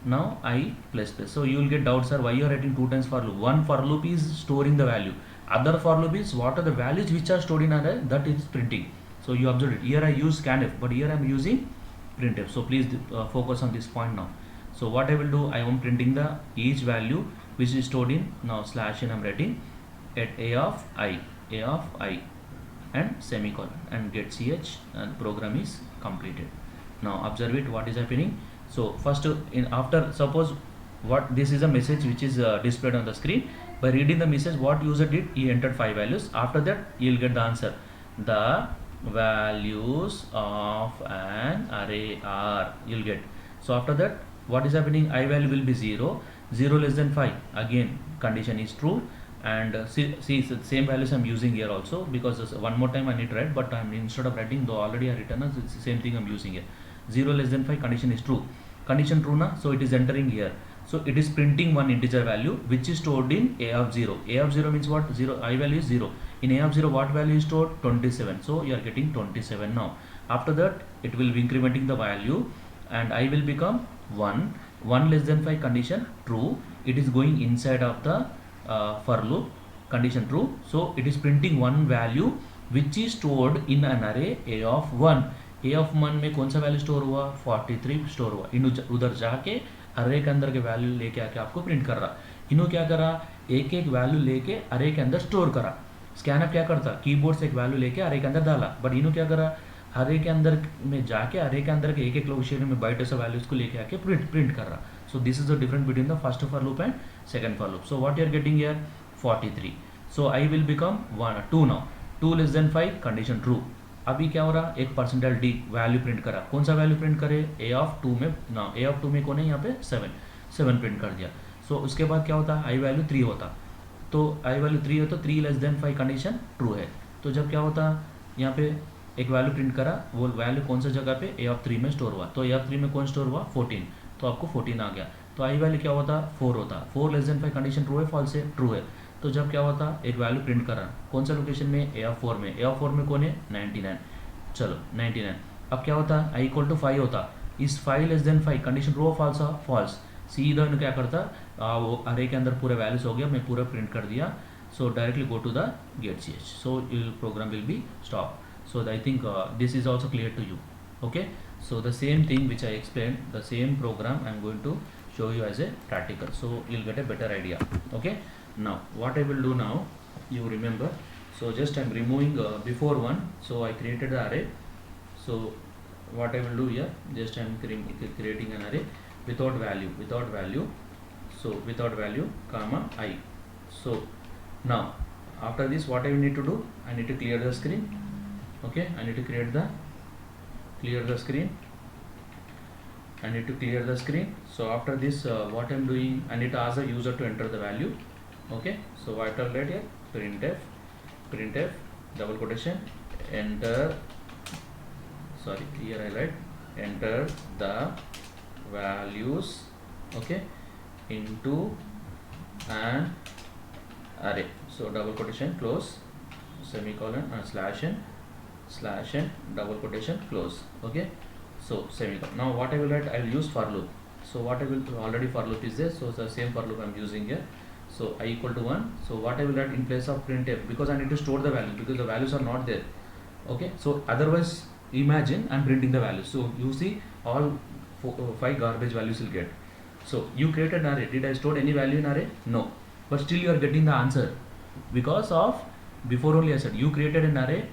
Speaker 1: Now I plus plus. So you will get doubts, sir, why you are writing 2 times for loop? One for loop is storing the value, other for loop is what are the values which are stored in array, that is printing. So you observe it here, I use scanf, but here I am using printf. So please focus on this point now. So what I will do, I am printing the each value which is stored in, now slash n I'm writing at a of I and semicolon and get ch, and program is completed. Now observe it, what is happening. So first after, suppose what this is a message which is displayed on the screen. By reading the message, what user did, he entered 5 values. After that you will get the answer, the values of an array are, you will get. So after that what is happening, I value will be 0 less than 5, again condition is true, and see same values I'm using here also, because one more time I need to write, but I'm instead of writing, though already I written, it's the same thing I'm using here. 0 less than 5, condition is true, condition true now, so it is entering here. So it is printing one integer value which is stored in a of 0. A of 0 means what, 0, I value is 0. In a of 0 what value is stored, 27. So you are getting 27 now. After that it will be incrementing the value, and I will become 1. 1 less than 5, condition true, it is going inside of the for loop, condition true. So it is printing one value which is stored in an array a of 1. a of 1 में कौन सा value store हुआ, 43 store हुआ. इन उधर जाके अरे के अंदर के वैल्यू लेके आके आपको प्रिंट कर रहा. इन्हों क्या करा, एक एक वैल्यू लेके अरे के अंदर स्टोर करा. स्कैनर क्या करता, कीबोर्ड से एक वैल्यू लेके अरे के अंदर डाला, बट इन्हों क्या करा, अरे के अंदर में जाके अरे के अंदर के एक एक लोकेशन में बाइट से वैल्यूज को लेके आके प्रिंट कर रहा. So this is the difference between the first for loop and second for loop. So what you are getting here, 43. So I will become 2 now. 2 less than 5, condition true. अभी क्या हो रहा, एक परसेंटाइल डी वैल्यू प्रिंट करा. कौन सा value print करे, ए of 2 में. ना ए ऑफ 2 में कौन है यहाँ पे, 7 प्रिंट कर दिया. सो उसके बाद क्या होता, आई वैल्यू 3 होता. तो आई वैल्यू 3 हो तो 3 लेस देन 5 कंडीशन ट्रू है. तो जब क्या होता, यहाँ पे एक वैल्यू प्रिंट करा, वो वैल्यू कौन सा जगह पे, ए ऑफ 3 में स्टोर हुआ. तो ए ऑफ 3 में कौन स्टोर हुआ, 14. तो आपको 14 आ गया. तो आई वैल्यू क्या होता, 4 होता. 4 लेस देन 5 कंडीशन ट्रू है, फॉल्स है, ट्रू है. तो जब क्या होता, एक वैल्यू प्रिंट करा, कौन सा लोकेशन में, ए ऑफ 4 में. ए ऑफ 4 में कौन है, 99. चलो 99. अब क्या होता, आई इक्वल टू 5 होता. इस 5 less than 5 condition true false, false. सीधा क्या करता, वो अरे के अंदर पूरे वैल्यूज हो गया, मैं पूरा प्रिंट कर दिया. So directly go to the get ch. So program will be stop. So I think this is also clear to you. Okay, so the same thing which I explained, the same program I am going to show you as a practical, so you'll get a better idea. Okay, now what I will do now, you remember, so just I'm removing before one. So I created the array. So what I will do here, just I'm creating an array without value, so without value comma I. So now after this what I will need to do, I need to clear the screen. Okay, I need to clear the screen. I need to clear the screen. So after this what I'm doing, I need to ask the user to enter the value. Okay, so what I'll write here, printf double quotation enter, sorry, here I write enter the values, okay, into an array. So double quotation close, semicolon, slash n double quotation close. Okay, so semicolon. Now what I will write, I will use for loop. So what I will, already for loop is there, so the same for loop I am using here. So I equal to 1. So what I will write in place of printf, because I need to store the value, because the values are not there. Okay, so otherwise imagine I'm printing the values. So you see all 5 garbage values you'll get. So you created an array. Did I store any value in array? No. But still you are getting the answer because of, before only I said you created an array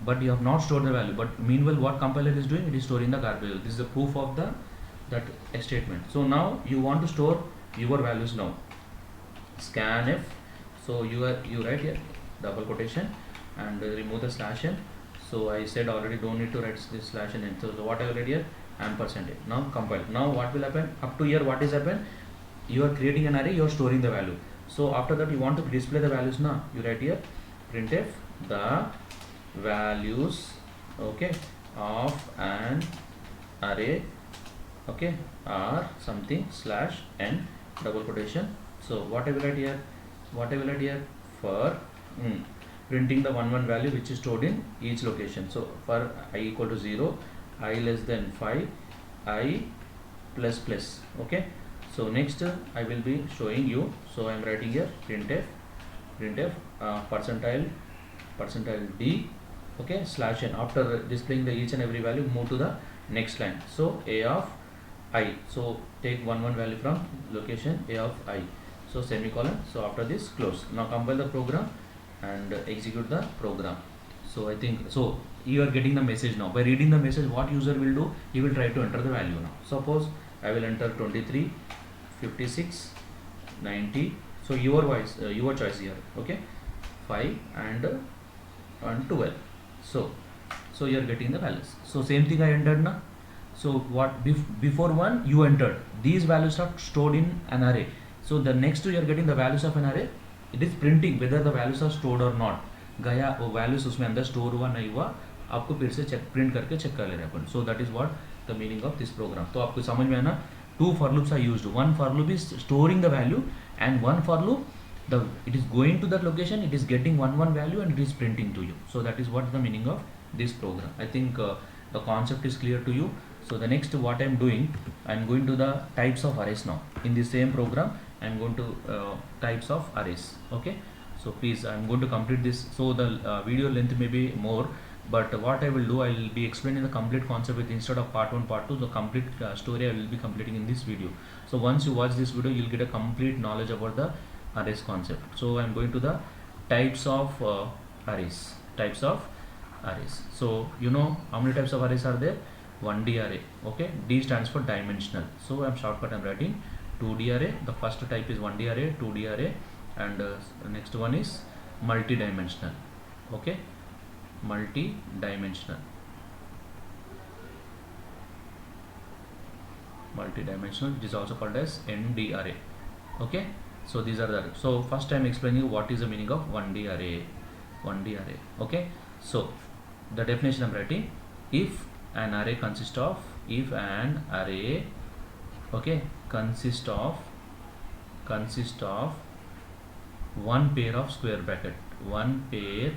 Speaker 1: but you have not stored the value. But meanwhile what compiler is doing, it is storing the garbage. This is the proof of that statement. So now you want to store your values now. Scanf. So you write here double quotation and remove the slash n. So I said already don't need to write this slash n. So what I will write here, ampersand. Now compile. Now what will happen? Up to here what is happen? You are creating an array, you are storing the value. So after that you want to display the values now. You write here printf the values, okay, of an array, okay, are something slash n double quotation. So what I will write here? What I will write here? For printing the 1 value which is stored in each location. So for I equal to 0, I less than 5, I plus plus, okay. So next I will be showing you. So I am writing here printf percentile d, okay, slash n. After displaying the each and every value, move to the next line. So a of I. So take 1 value from location a of I. So semicolon. So after this close. Now compile the program and execute the program. So I think so you are getting the message now. By reading the message, what user will do? He will try to enter the value now. Suppose I will enter 23, 56, 90. So your voice, your choice here, okay, 5 and 12. So you are getting the values. So same thing I entered now. So what before one you entered, these values are stored in an array. So the next two you are getting the values of an array. It is printing whether the values are stored or not. गया वो values उसमें अंदर store हुआ नहीं हुआ, आपको फिर से check print करके check कर ले रहे हैं अपन. So that is what the meaning of this program. तो आपको समझ में आना. 2 for loops are used. One for loop is storing the value, and one for loop it is going to that location, it is getting 1 value and it is printing to you. So that is what the meaning of this program. I think the concept is clear to you. So the next what I am doing, I am going to the types of arrays now. In the same program I am going to types of arrays, okay. So please, I am going to complete this. So the video length may be more, but what I will do, I will be explaining the complete concept with, instead of part 1 part 2, the complete story I will be completing in this video. So once you watch this video, you will get a complete knowledge about the arrays concept. So I am going to the types of arrays. Types of arrays. So you know how many types of arrays are there? 1D array, okay. D stands for dimensional. So I am shortcut, I am writing 2D array. The first type is 1D array, 2D array, and the next one is multi-dimensional, okay. Multi-dimensional. It is also called as ND array, okay. So these are the, so first I am explaining what is the meaning of 1D array. 1D array, okay. So the definition I am writing: if an array consists of, if an array, okay, consists of one pair of square bracket, one pair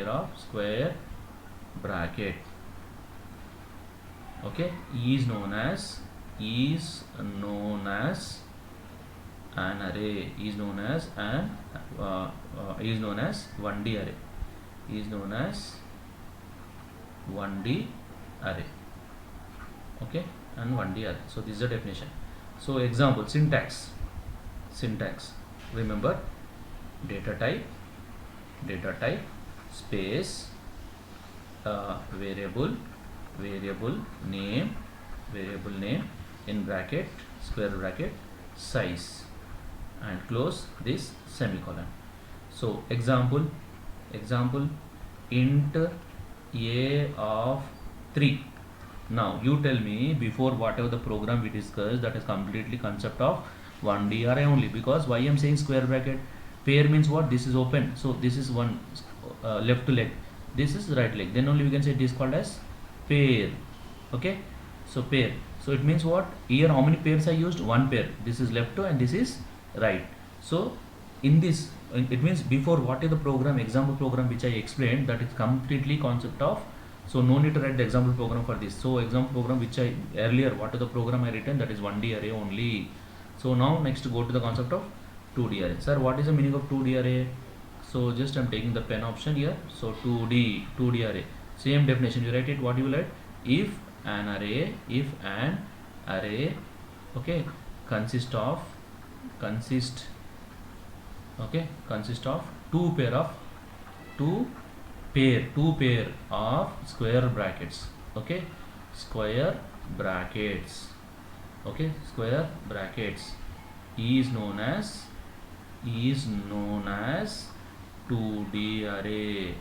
Speaker 1: of square bracket, okay, is known as an array, is known as 1D array, is known as 1D array, okay, and 1D array. So this is the definition. So example, syntax. Remember, data type space variable name in bracket square bracket size and close this semicolon. So example int a of 3. Now you tell me, before whatever the program we discussed, that is completely concept of 1D array only. Because why I am saying square bracket? Pair means what? This is open, so this is one left leg, this is right leg, then only we can say it is called as pair, okay. So pair, so it means what? Here how many pairs I used? 1 pair. This is left and this is right. So in this, it means before what is the program, example program which I explained, that is completely concept of, so no need to write the example program for this. So example program which I earlier, what is the program I written, that is 1D array only. So now next go to the concept of 2D array. Sir, what is the meaning of 2D array? So just I am taking the pen option here. So 2D array. Same definition you write it. What you will write? If an array, okay, consist of two pair of square brackets, okay, square brackets, okay, square brackets is known as 2D array.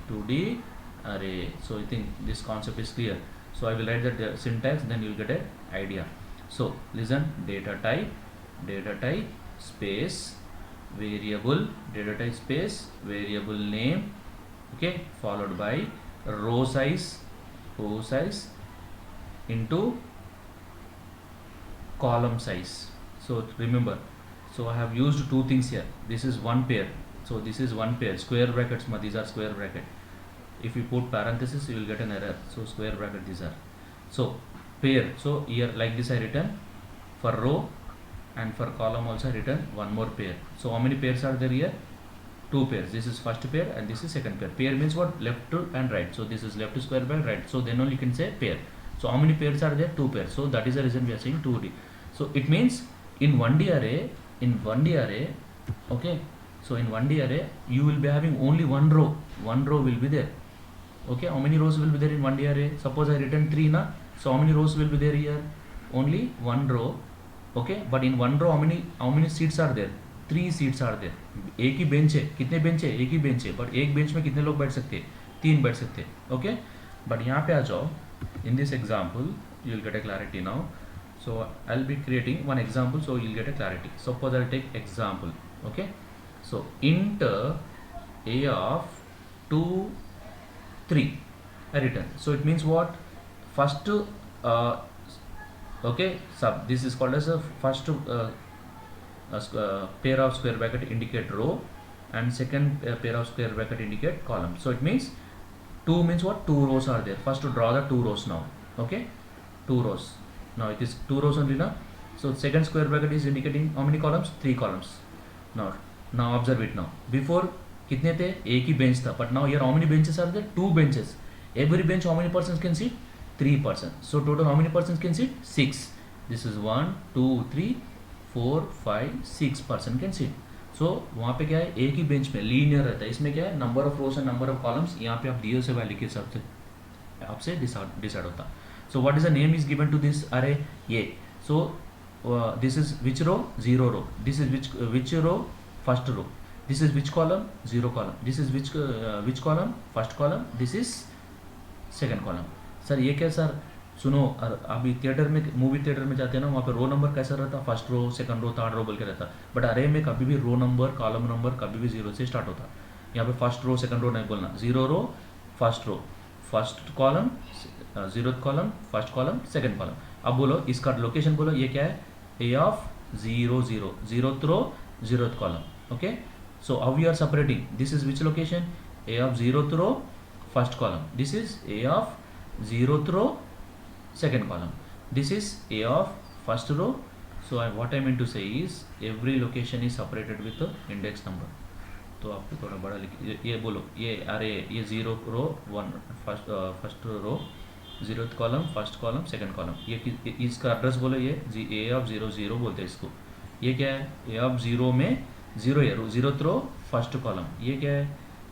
Speaker 1: So I think this concept is clear. So I will write the syntax, then you will get an idea. So listen: data type space variable, name, okay, followed by row size into column size. So remember, so I have used two things here. This is one pair, so this is one pair, square brackets, these are square bracket. If you put parenthesis, you will get an error. So square bracket these are. So pair, so here like this I written for row, and for column also I written one more pair. So how many pairs are there here? Two pairs. This is first pair and this is second pair. Pair means what? Left to and right. So this is left to square bracket, right. So then only you can say pair. So how many pairs are there? Two pairs. So that is the reason we are saying 2D. So it means in 1D array, okay, so in 1D array you will be having only one row will be there, okay. How many rows will be there in 1D array? Suppose I written 3 na, so how many rows will be there here? Only one row, okay. But in one row how many seats are there? 3 seats are there. एक ही bench है. कितने bench है? एक ही bench है. But एक bench में कितने लोग बैठ सकते हैं? 3 बैठ सकते हैं, ओके. बट यहाँ पे आ जाओ. In this example you will get a clarity now. So I'll be creating one example, so you'll get a clarity. Suppose I'll take example, okay. So int a of 2 3 I written. So it means what? First okay, sub, this is called as a first pair of square bracket indicate row, and second pair of square bracket indicate column. So it means 2 means what? 2 rows are there. First to draw the 2 rows now, okay, 2 rows. Now it is 2 rows only now. So second square bracket is indicating how many columns? 3 columns. Now observe it now. Before कितने थे? एक ही bench था. But now here how many benches are there? 2 benches. Every bench how many persons can sit? 3 persons. So total how many persons can sit? 6. This is 1 2 3 4 5 6 person can sit. So वहाँ पे क्या है? एक ही bench में linear रहता है. इसमें क्या है? Number of rows and number of columns. यहाँ पे आप दिए से वैल्यू के हिसाब से आपसे डिसाइड होता. So what is the name is given to this array? A. So this is which row? 0 row. This is which row? First row. This is which column? 0 column. This is which column? First column. This is second column. Sir ये क्या sir? सुनो, अभी theatre में, movie theatre में जाते हैं ना, वहाँ पे रो नंबर कैसा रहता? First row, second row, third row बोल के रहता. बट अरे में कभी भी रो नंबर, कॉलम नंबर कभी भी 0 से स्टार्ट होता. यहाँ पे फर्स्ट रो सेकंड रो नहीं बोलना. 0 row first column, 0th column, first column, second column. अब बोलो इसका लोकेशन बोलो. ये क्या है? A of 0 0, 0th row, 0th column, okay. So how we are separating? This is which location? A of 0th row, first column. This is A of 0th row, second column. This is A of first row. So what I meant to say is every location is separated with the index number. तो आपको थोड़ा बड़ा ये बोलो. ये array ये 0 row 1 first row, 0th column, first column, second column. ये इसका एड्रेस बोलो. ये A of 0 0 बोलते हैं इसको. ये क्या है? A of 0 में 0 है, 0th रो फर्स्ट कॉलम. ये क्या है?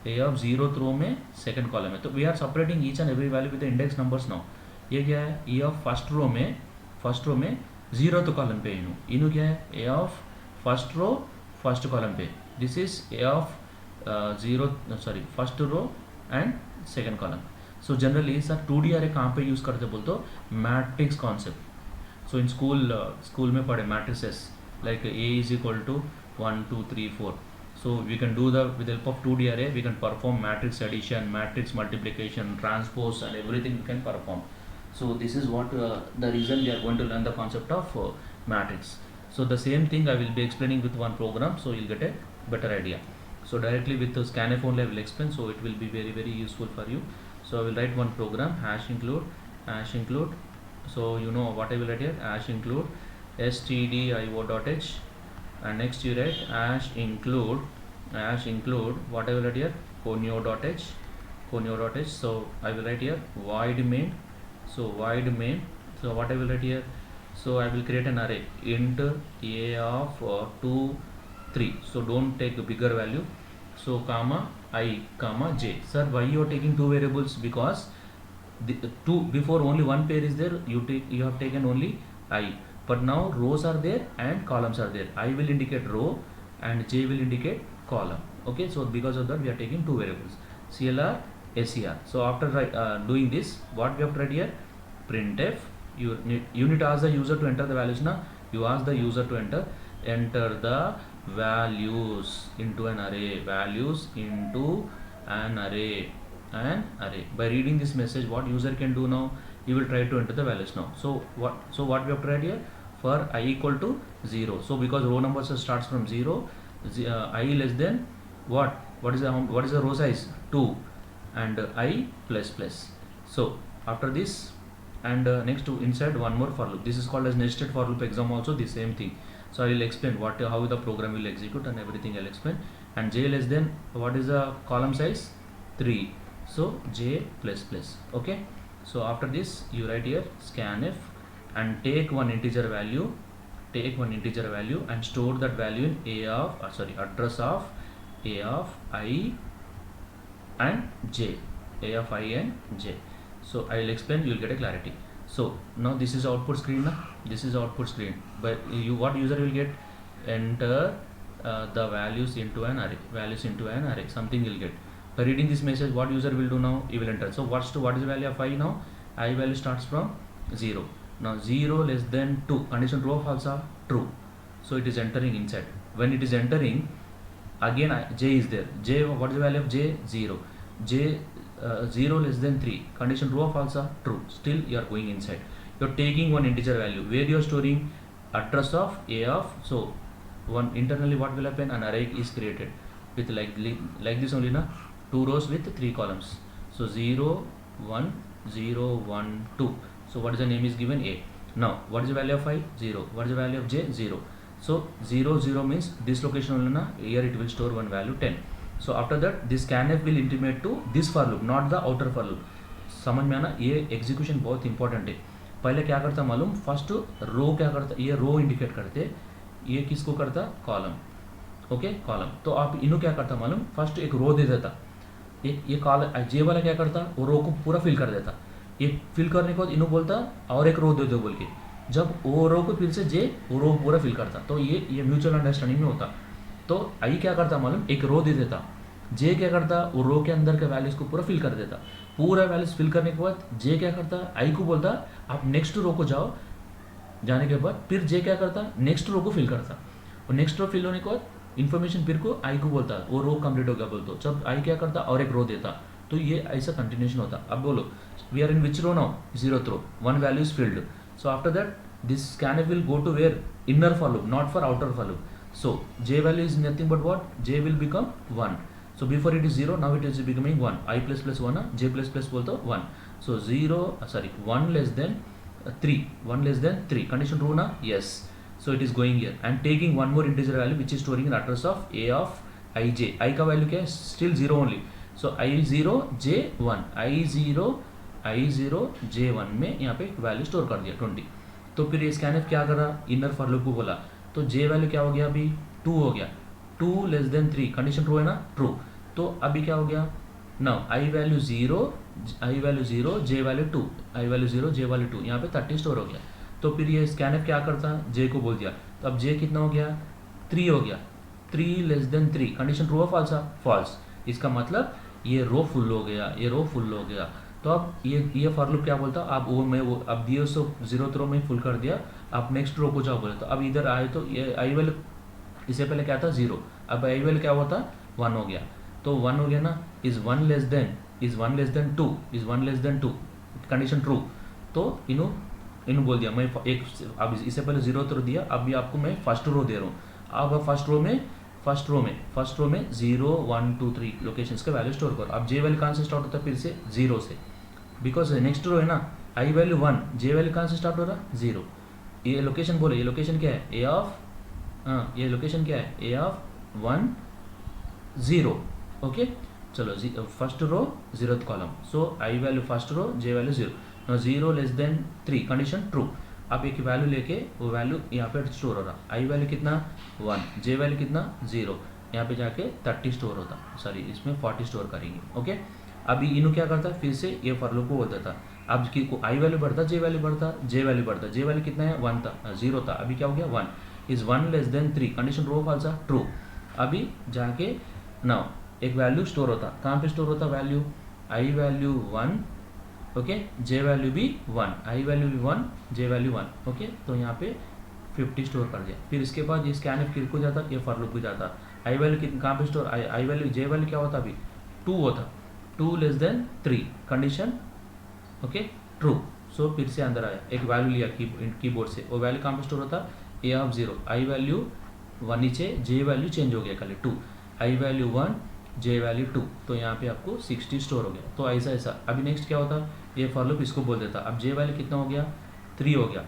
Speaker 1: A of 0th रो में सेकंड कॉलम है. तो we are separating each and every value with the index numbers now. ये क्या है? E of फर्स्ट रो में 0th कॉलम पे इनू क्या है? A of first row first column पे. This is A of first row and second column. So generally sir 2D array कहाँ पे यूज़ करते बोल तो matrix concept. So in school में पढ़े matrices like A is equal to 1 2 3 4. So we can do with the help of 2D array we can perform matrix addition, matrix multiplication, transpose, and everything we can perform. So this is what the reason we are going to learn the concept of matrix. So the same thing I will be explaining with one program, so you'll get a better idea. So directly with the scanf only I will explain, so it will be very very useful for you. So I will write one program, hash include. So you know what I will write here? Hash include stdio.h, and next you write hash include what I will write here? conio.h, conio.h. So I will write here void main. So void main. So what I will write here? So I will create an array int a of 2 3. So don't take a bigger value. So comma I comma j. Sir, why you are taking two variables? Because the two before only one pair is there, you have taken only I, but now rows are there and columns are there. I will indicate row and j will indicate column. Okay, so because of that we are taking two variables clr ser. So after doing this, what we have to write here? Printf. You need to ask the user to enter the values. Now you ask the user to enter the values into an array, values into an array. By reading this message, what user can do now? He will try to enter the values now. So what we have to write here? For I equal to 0. So because row number starts from 0, I less than what is the row size? 2 and I plus plus. So after this, and next to inside one more for loop. This is called as nested for loop. Exam also the same thing. So I will explain how the program will execute and everything I'll explain. And j less than what is the column size? 3. So j plus plus. Okay, so after this you write here scanf and take one integer value and store that value in address of a of I and j. So I will explain, you will get a clarity. So now this is output screen. But what user will get? Enter the values into an array, something will get. By reading this message, what user will do now? He will enter. So what is the value of I now? I value starts from 0. Now 0 less than 2, condition true or false? True. So it is entering inside. When it is entering, again j is there. J, what is the value of j? 0. J 0 less than 3, condition true or false? True. Still you are going inside. You are taking one integer value where you are storing address of a of. So one internally what will happen? An array is created with like this only na, 2 rows with 3 columns. So 0 1 0 1 2. So what is the name is given? A. Now what is the value of I? 0. What is the value of j? 0. So 0 0 means this location only na, here it will store one value 10. So after that this scanf will intimate to this for loop, not the outer for loop. समझ में आना? ये execution बहुत important है. पहले क्या करता मालूम? फर्स्ट रो क्या करता? ये रो इंडिकेट करते, ये किसको करता? कॉलम. Okay, column. तो आप इन्हों क्या करता मालूम? फर्स्ट एक रो दे देता, ये कॉलम जे वाला क्या करता? वो रो को पूरा फिल कर देता. ये फिल करने के बाद इन्हों बोलता और एक रो दे दो बोल के. जब वो रो को फिर से जे वो रो पूरा फिल करता. तो ये म्यूचुअल अंडरस्टैंडिंग में होता. तो आई क्या करता मालूम? एक रो दे देता. जे क्या करता? वो रो के अंदर के वैल्यूज को पूरा फिल कर देता. पूरा वैल्यूज फिल करने के बाद जे क्या करता? आई को बोलता आप नेक्स्ट रो को जाओ. जाने के बाद फिर जे क्या करता? नेक्स्ट रो को फिल करता. और नेक्स्ट रो फिल होने के बाद इन्फॉर्मेशन फिर को आई को बोलता वो रो कंप्लीट हो गया बोलते. जब आई क्या करता? और एक रो देता. तो ये ऐसा कंटिन्यूशन होता. अब बोलो we are in which row now? 0th row. One value is filled. So after that this scanf will go to where? Inner for loop, not for outer for loop. So j value is nothing but what? J will become 1. So before it is 0, now it is becoming 1. I plus plus 1, j plus plus बोलते 1. So 1 less than 3. 1 less than 3. Condition true na? Yes. So it is going here and taking one more integer value which is storing an address of a of ij. I का value क्या है? Still 0 only. So i0 j1. i0 j1 में यहाँ पे value store कर दिया 20. तो फिर ये स्कैनफ क्या करा? इनर फॉर लूप को बोला. तो j वैल्यू क्या हो गया? अभी 2 हो गया. 2 लेस देन 3, कंडीशन ट्रू है ना? ट्रू. तो अभी क्या हो गया? Now I value 0 j value 2, I value 0 j value 2, यहाँ पे 30 स्टोर हो गया. तो फिर ये स्कैनफ क्या करता? j को बोल दिया. तो अब j कितना हो गया? 3 हो गया. 3 लेस देन 3, कंडीशन ट्रू है फॉल्स? फॉल्स. इसका मतलब ये रो फुल हो गया. तो अब ये फॉर लूप क्या बोलता? आप अब दिए उसको 0th रो में फुल कर दिया. आप नेक्स्ट रो को जाओ बोले. तो अब इधर आए तो ये आई वैल्यू इससे पहले क्या था? 0. अब आई वैल्यू क्या हुआ था? 1 हो गया. तो 1 हो गया ना? Is 1 less than 2, condition true. तो इन्हों बोल दिया मैं एक. अब इससे पहले 0th रो दिया, अब भी आपको मैं फर्स्ट रो दे रहा हूँ. अब फर्स्ट रो में 0 1 2 3 लोकेशंस का वैल्यू स्टोर करो. अब जे वैल्यू कहाँ से स्टार्ट होता है? फिर से 0 से. बिकॉज नेक्स्ट रो है ना, आई वैल्यू 1, जे वैल्यू कहाँ से स्टार्ट हो रहा? 0. ये लोकेशन बोले, ये लोकेशन क्या है? A of 1 0. ओके, चलो first row 0th column, so I value first row, J value 0, no 0 less than 3 condition true. अब एक वैल्यू लेके वो वैल्यू यहाँ पे स्टोर हो रहा, आई वैल्यू कितना 1, जे वैल्यू कितना 0, यहाँ पे जाके 30 स्टोर होता, सॉरी इसमें 40 स्टोर करेंगे। ओके, अभी इन्हों क्या करता, फिर से ये फॉर लूप को बोल देता, अब की आई वैल्यू बढ़ता, जे वैल्यू बढ़ता, जे वैल्यू बढ़ता, जे वैल्यू कितना है 1 था, 0 था, अभी क्या हो गया 1, is 1 less than 3 condition row false true. अभी जाके नाउ एक वैल्यू स्टोर होता, कहाँ पे स्टोर होता value, I value 1, okay, J value भी 1, आई वैल्यू भी 1, जे वैल्यू 1, ओके, तो यहाँ पे 50 स्टोर कर दिया। फिर इसके बाद ये स्कैनफ फिर को जाता, ये फॉर लूप को जाता, आई वैल्यू कितना कहाँ पे store, I value J value क्या होता अभी 2 होता, 2 less than 3 condition okay true. So फिर से अंदर आया, एक वैल्यू लिया कीबोर्ड से, वो वैल्यू कहाँ पे स्टोर होता, ए ऑफ 0, आई वैल्यू 1 नीचे, जे वैल्यू चेंज हो गया खाली 2, आई वैल्यू 1, जे वैल्यू 2, तो यहाँ पे आपको 60 स्टोर हो गया। तो ऐसा ऐसा अभी नेक्स्ट क्या होता, ये फॉर लूप इसको बोल देता, अब जे वैल्यू कितना हो गया 3 हो गया,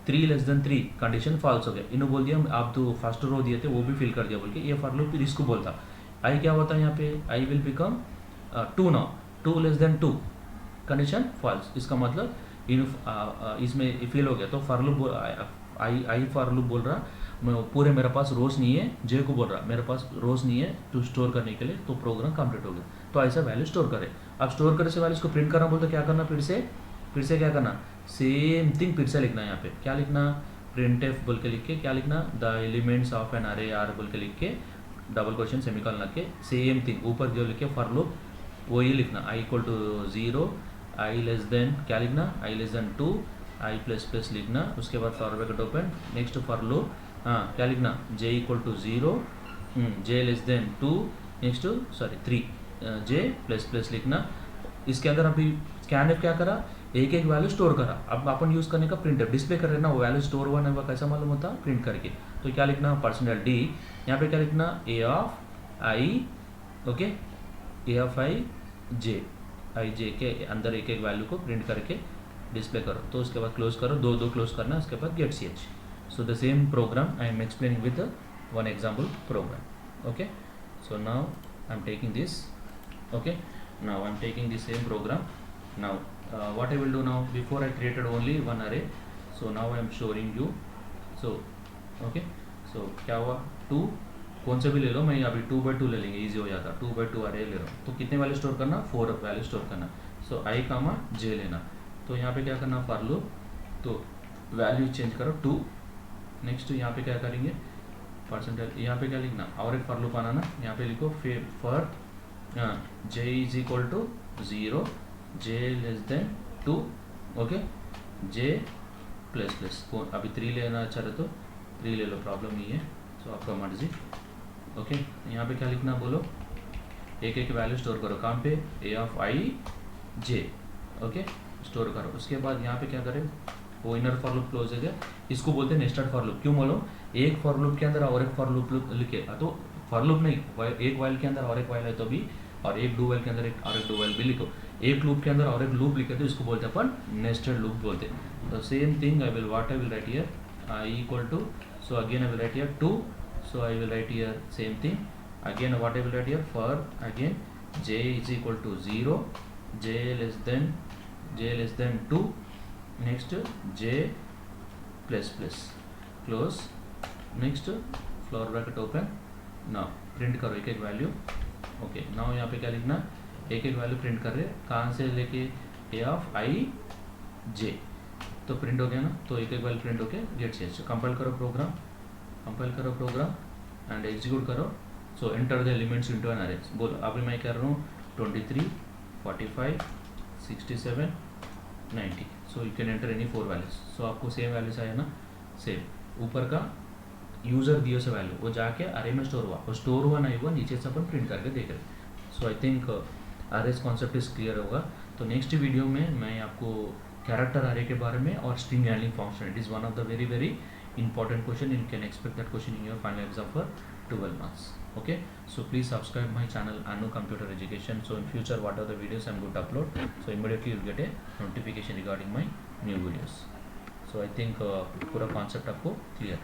Speaker 1: 3 लेस देन 3 कंडीशन फॉल्स हो गया, इन्हों बोल दिया आप तो फर्स्ट रो दिए थे वो भी फिल कर दिया बोल के, ये फॉर लूप फिर इसको बोलता, आई क्या होता है यहाँ पे, I will become 2 now, 2 less than 2 condition false, इसका मतलब इसमें फिल हो गया। तो for loop I for loop बोल रहा पूरे मेरे पास रोज नहीं है, जे को बोल रहा मेरे पास रोज नहीं है टू स्टोर करने के लिए, तो प्रोग्राम कंप्लीट हो गया। तो ऐसा वैल्यू स्टोर करे, अब स्टोर करे से वैल्यू इसको प्रिंट करना बोलते क्या करना, फिर से क्या करना, सेम थिंग फिर से लिखना, यहाँ पे क्या लिखना, प्रिंट एफ बोल के लिख के क्या लिखना, द एलिमेंट्स ऑफ एन अरे आर बोल के लिख के डबल क्वेश्चन सेमीकोलन लग के सेम थिंग ऊपर जो लिखे फॉर लूप वही लिखना, I equal to 0, I less than क्या लिखना, I less than 2, I plus plus लिखना, उसके बाद for bracket open, next for loop हाँ क्या लिखना, J equal to 0, J less than 2, next sorry 3, J plus plus लिखना। इसके अंदर अभी स्कैनफ क्या करा, एक एक वैल्यू स्टोर करा, अब अपन यूज़ करने का प्रिंट डिस्प्ले कर रहे ना, वो वैल्यू स्टोर हुआ नहीं हुआ कैसा मालूम होता, प्रिंट करके। तो क्या लिखना, परसेंटेज डी, यहाँ पे क्या लिखना, A of I, okay, A of I J, I J के अंदर एक एक वैल्यू को प्रिंट करके डिस्प्ले करो। तो उसके बाद क्लोज करो, दो क्लोज करना, उसके बाद get C H. So the same program I am explaining with one example program. Okay, so now I'm taking this. Okay, now I'm taking the same program. Now what I will do now, before I created only one array, so now I'm showing you. So okay, so क्या हुआ, 2 कौन से भी ले लो, मैं अभी 2 by 2 ले लेंगे, इजी हो जाता, 2 by 2 अरे ले लो, तो कितने वैल्यू स्टोर करना, 4 वैल्यू स्टोर करना। सो आई कामा जे लेना, तो यहाँ पे क्या करना, फॉर लूप, तो वैल्यू चेंज करो 2, नेक्स्ट यहाँ पे क्या करेंगे, परसेंटेज, यहाँ पे क्या लिखना, और एक फॉर लूप आना ना, यहाँ पे लिखो for J is equal to 0, J less than 2, okay, J plus plus, अभी 3 लेना अच्छा रहे तो 3 ले लो, प्रॉब्लम नहीं है, तो आपका मर्जी। ओके, यहाँ पे क्या लिखना बोलो, एक एक वैल्यू स्टोर करो, कहाँ पे, A of I J, okay, store करो। उसके बाद यहाँ पे क्या करें, वो इनर फॉर लूप क्लोज हो गया, इसको बोलते हैं नेस्टेड फॉर लूप। क्यों बोलो, एक फॉर लूप के अंदर और एक फॉर लूप लिखे, तो फॉर लूप नहीं, एक वाइल के अंदर और एक वाइल है तो भी, और एक डू वाइल के अंदर एक और एक डू वाइल भी लिखो, एक लूप के अंदर और एक लूप लिखे तो इसको बोलते हैं अपन नेस्टेड लूप बोलते हैं। तो same thing I will what I will write here, I equal to, so again I will write here 2, so I will write here same thing again, what I will write here, for again J is equal to 0, J less than 2, next J plus plus close, next flower bracket open, now print करो एक एक value. Okay, now यहाँ पे क्या लिखना, एक एक value print कर रहे, कहाँ से लेके, ए ऑफ आई जे, तो प्रिंट हो गया ना, तो एक एक वैल्यू प्रिंट होके गेट चेंज। कंपाइल करो प्रोग्राम एंड एग्जीक्यूट करो। So enter the elements into an array, बोलो अभी मैं कर रहा हूँ 23, 45, 67, 90, so you can enter any 4 values. So आपको सेम वैल्यूज आया ना, सेम ऊपर का यूज़र दियो से वैल्यू वो जाके अरे में स्टोर हुआ, वो स्टोर हुआ नहीं हुआ नीचे से अपन प्रिंट करके देख रहे। So I think arrays concept is clear होगा। तो नेक्स्ट वीडियो में मैं आपको कैरेक्टर अरे के बारे में और string handling function, it is one of the very very important question, you can expect that question in your final exam for 12 marks. Okay, so please subscribe my channel Anu Computer Education. So in future what are the videos I'm going to upload, so immediately you'll get a notification regarding my new videos. So I think पूरा concept आपको clear